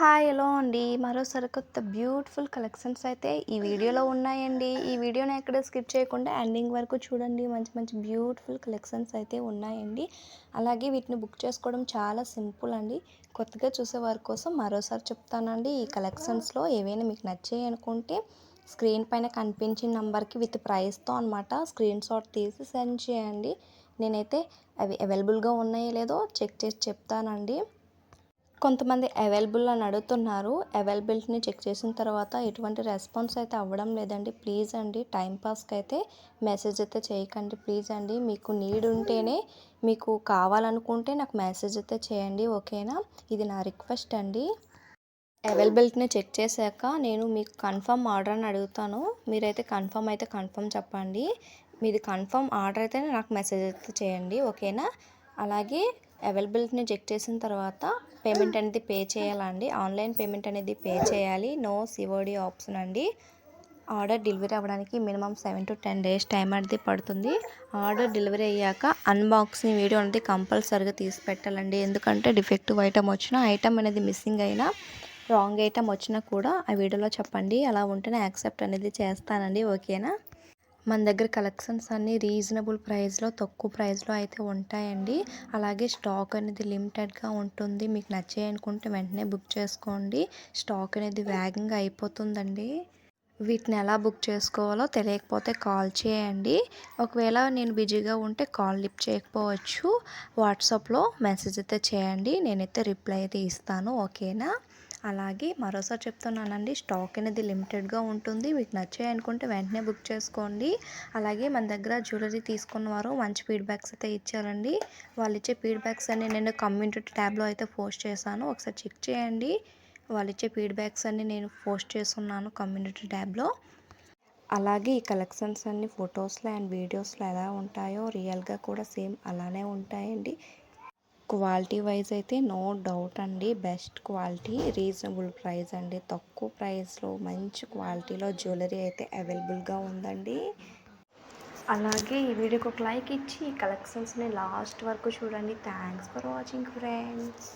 Hi hello అండి. మరోసారి కొత్త బ్యూటిఫుల్ కలెక్షన్స్ అయితే ఈ వీడియోలో ఉన్నాయండి. ఈ వీడియోని ఎక్కడ స్కిప్ చేయకుండా ఎండింగ్ వరకు చూడండి. మంచి మంచి బ్యూటిఫుల్ కలెక్షన్స్ అయితే ఉన్నాయండి. అలాగే వీటిని బుక్ చేసుకోవడం చాలా సింపుల్ అండి. కొత్తగా చూసేవారి కోసం మరోసారి చెప్తానండి. ఈ కలెక్షన్స్లో ఏవైనా మీకు నచ్చాయి అనుకుంటే స్క్రీన్ పైన కనిపించిన నెంబర్కి విత్ ప్రైస్తో అనమాట స్క్రీన్ షాట్ తీసి సెండ్ చేయండి. నేనైతే అవి అవైలబుల్గా ఉన్నాయో లేదో చెక్ చేసి చెప్తానండి. కొంతమంది అవైలబుల్ అని అడుగుతున్నారు. అవైలబిలిటీని చెక్ చేసిన తర్వాత ఎటువంటి రెస్పాన్స్ అయితే అవ్వడం లేదండి. ప్లీజ్ అండి టైంపాస్కి అయితే మెసేజ్ అయితే చేయకండి ప్లీజ్ అండి. మీకు నీడ్ ఉంటేనే మీకు కావాలనుకుంటే నాకు మెసేజ్ అయితే చేయండి, ఓకేనా? ఇది నా రిక్వెస్ట్ అండి. అవైలబిలిటీని చెక్ చేశాక నేను మీకు కన్ఫర్మ్ ఆర్డర్ అని అడుగుతాను. మీరైతే కన్ఫర్మ్ చెప్పండి. మీది కన్ఫర్మ్ ఆర్డర్ అయితే నాకు మెసేజ్ అయితే చేయండి, ఓకేనా? అలాగే అవైలబిలిటీని చెక్ చేసిన తర్వాత పేమెంట్ అనేది పే చేయాలండి. ఆన్లైన్ పేమెంట్ అనేది పే చేయాలి. నో సిఓడి ఆప్షన్ అండి. ఆర్డర్ డెలివరీ అవ్వడానికి మినిమం 7 to 10 days టైం అనేది పడుతుంది. ఆర్డర్ డెలివరీ అయ్యాక అన్బాక్సింగ్ వీడియో అనేది కంపల్సరీగా తీసి పెట్టాలండి. ఎందుకంటే డిఫెక్టివ్ ఐటమ్ వచ్చినా, ఐటమ్ అనేది మిస్సింగ్ అయినా, రాంగ్ ఐటమ్ వచ్చినా కూడా ఆ వీడియోలో చెప్పండి. అలా ఉంటేనే యాక్సెప్ట్ అనేది చేస్తానండి, ఓకేనా? మన దగ్గర కలెక్షన్స్ అన్నీ రీజనబుల్ ప్రైస్లో, తక్కువ ప్రైస్లో అయితే ఉంటాయండి. అలాగే స్టాక్ అనేది లిమిటెడ్గా ఉంటుంది. మీకు నచ్చాయి అనుకుంటే వెంటనే బుక్ చేసుకోండి. స్టాక్ అనేది వేగంగా అయిపోతుందండి. వీటిని ఎలా బుక్ చేసుకోవాలో తెలియకపోతే కాల్ చేయండి. ఒకవేళ నేను బిజీగా ఉంటే కాల్ లిఫ్ట్ చేయకపోవచ్చు. వాట్సాప్లో మెసేజ్ అయితే చేయండి, నేనైతే రిప్లై అయితే ఇస్తాను, ఓకేనా? అలాగే మరోసారి చెప్తున్నానండి, స్టాక్ అనేది లిమిటెడ్గా ఉంటుంది. మీకు నచ్చాయి అనుకుంటే వెంటనే బుక్ చేసుకోండి. అలాగే మన దగ్గర జ్యువెలరీ తీసుకున్న వారు మంచి ఫీడ్బ్యాక్స్ అయితే ఇచ్చారండి. వాళ్ళు ఇచ్చే ఫీడ్బ్యాక్స్ అన్ని నేను కమ్యూనిటీ ట్యాబ్లో అయితే పోస్ట్ చేశాను, ఒకసారి చెక్ చేయండి. వాళ్ళు ఇచ్చే ఫీడ్బ్యాక్స్ అన్ని నేను పోస్ట్ చేస్తున్నాను కమ్యూనిటీ ట్యాబ్లో. అలాగే ఈ కలెక్షన్స్ అన్ని ఫొటోస్లో అండ్ వీడియోస్లో ఎలా ఉంటాయో రియల్గా కూడా సేమ్ అలానే ఉంటాయండి. క్వాలిటీ వైజ్ అయితే నో డౌట్ అండి, బెస్ట్ క్వాలిటీ, రీజనబుల్ ప్రైస్ అండి. తక్కువ ప్రైస్లో మంచి క్వాలిటీలో జ్యువెలరీ అయితే అవైలబుల్గా ఉందండి. అలాగే ఈ వీడియోకి ఒక లైక్ ఇచ్చి ఈ కలెక్షన్స్ని లాస్ట్ వరకు చూడండి. Thanks for watching friends.